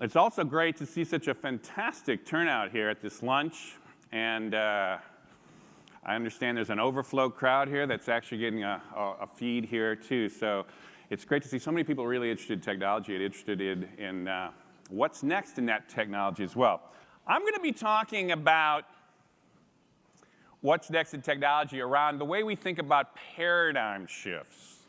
It's also great to see such a fantastic turnout here at this lunch. And I understand there's an overflow crowd here that's actually getting a feed here, too. So it's great to see so many people really interested in technology and interested in what's next in that technology as well. I'm going to be talking about what's next in technology around the way we think about paradigm shifts.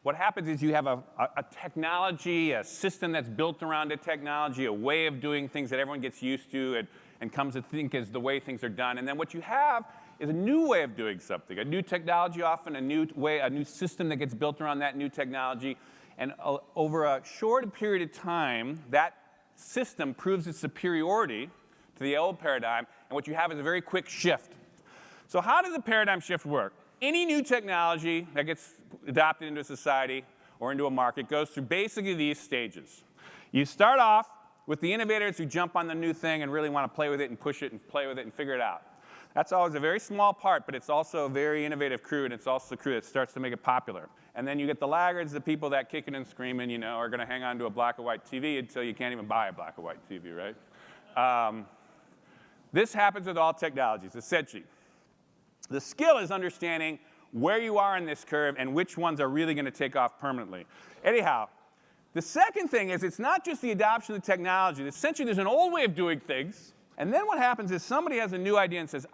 What happens is you have a technology, a system that's built around a technology, a way of doing things that everyone gets used to and comes to think is the way things are done. And then what you have is a new way of doing something, a new technology often, a new system that gets built around that new technology. And over a short period of time, that system proves its superiority to the old paradigm. And what you have is a very quick shift. So how does a paradigm shift work? Any new technology that gets adopted into a society or into a market goes through basically these stages. You start off with the innovators who jump on the new thing and really want to play with it and push it and play with it and figure it out. That's always a very small part, but it's also a very innovative crew, and it's also the crew that starts to make it popular. And then you get the laggards, the people that kicking and screaming, you know, are going to hang on to a black and white TV until you can't even buy a black and white TV, right? This happens with all technologies, essentially. The skill is understanding where you are in this curve and which ones are really going to take off permanently. Anyhow, the second thing is it's not just the adoption of the technology. Essentially, there's an old way of doing things. And then what happens is somebody has a new idea and says,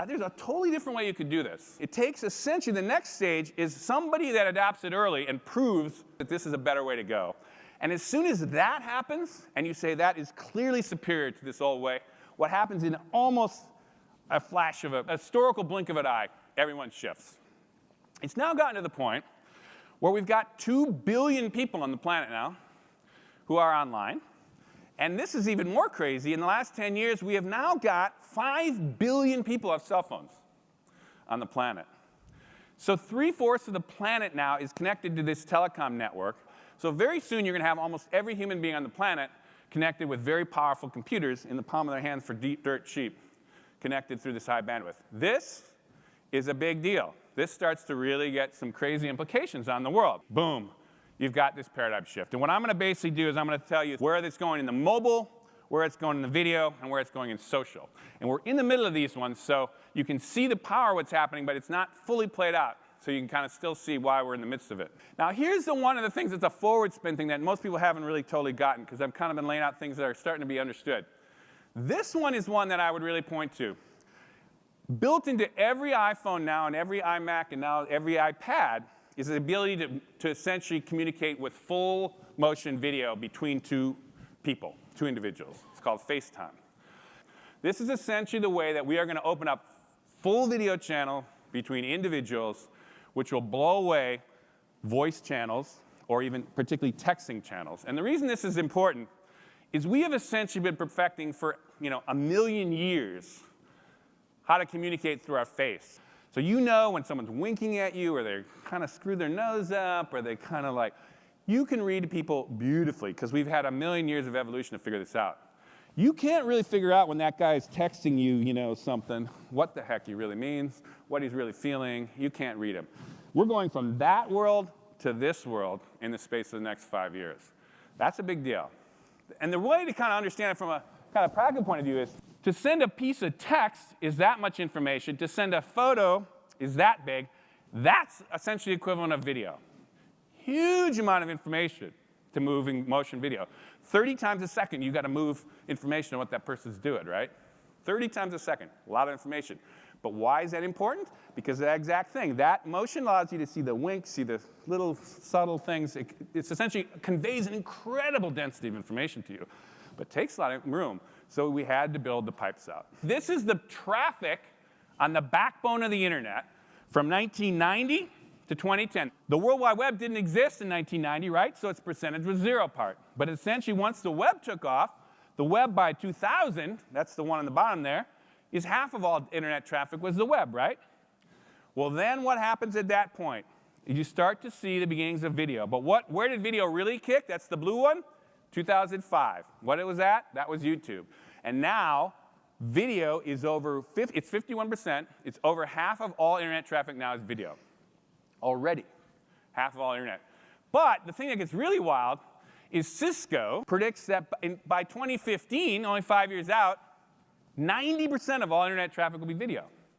there's a totally different way you could do this. It takes essentially the next stage is somebody that adopts it early and proves that this is a better way to go. And as soon as that happens, and you say that is clearly superior to this old way, what happens in almost a flash of a historical blink of an eye, everyone shifts. It's now gotten to the point where we've got 2 billion people on the planet now who are online. And this is even more crazy. In the last 10 years, we have now got 5 billion people have cell phones on the planet. So 3/4 of the planet now is connected to this telecom network. So very soon, you're going to have almost every human being on the planet connected with very powerful computers in the palm of their hands for dirt cheap, connected through this high bandwidth. This is a big deal. This starts to really get some crazy implications on the world. Boom. You've got this paradigm shift. And what I'm going to basically do is I'm going to tell you where it's going in the mobile, where it's going in the video, and where it's going in social. And we're in the middle of these ones, so you can see the power of what's happening, but it's not fully played out. So you can kind of still see why we're in the midst of it. Now, here's one of the things that's a forward spin thing that most people haven't really totally gotten, because I've kind of been laying out things that are starting to be understood. This one is one that I would really point to. Built into every iPhone now and every iMac and now every iPad is the ability to essentially communicate with full motion video between two people, two individuals. It's called FaceTime. This is essentially the way that we are going to open up full video channel between individuals, which will blow away voice channels or even particularly texting channels. And the reason this is important is we have essentially been perfecting for 1 million years how to communicate through our face. So you know when someone's winking at you, or they kind of screw their nose up, or they kind of like, you can read people beautifully, because we've had 1 million years of evolution to figure this out. You can't really figure out when that guy's texting you, something, what the heck he really means, what he's really feeling. You can't read him. We're going from that world to this world in the space of the next 5 years. That's a big deal. And the way to kind of understand it from a kind of practical point of view is, to send a piece of text is that much information. To send a photo is that big. That's essentially the equivalent of video. Huge amount of information to moving motion video. 30 times a second, you've got to move information on what that person's doing, right? 30 times a second, a lot of information. But why is that important? Because of that exact thing. That motion allows you to see the winks, see the little subtle things. It's essentially conveys an incredible density of information to you, but takes a lot of room. So we had to build the pipes out. This is the traffic on the backbone of the internet from 1990 to 2010. The World Wide Web didn't exist in 1990, right? So its percentage was 0 part. But essentially, once the web took off, the web by 2000, that's the one on the bottom there, is half of all internet traffic was the web, right? Well, then what happens at that point? You start to see the beginnings of video. But where did video really kick? That's the blue one. 2005. What it was at? That was YouTube. And now, video is over, it's 51%. It's over half of all internet traffic now is video. Already. Half of all internet. But the thing that gets really wild is Cisco predicts that by 2015, only 5 years out, 90% of all internet traffic will be video.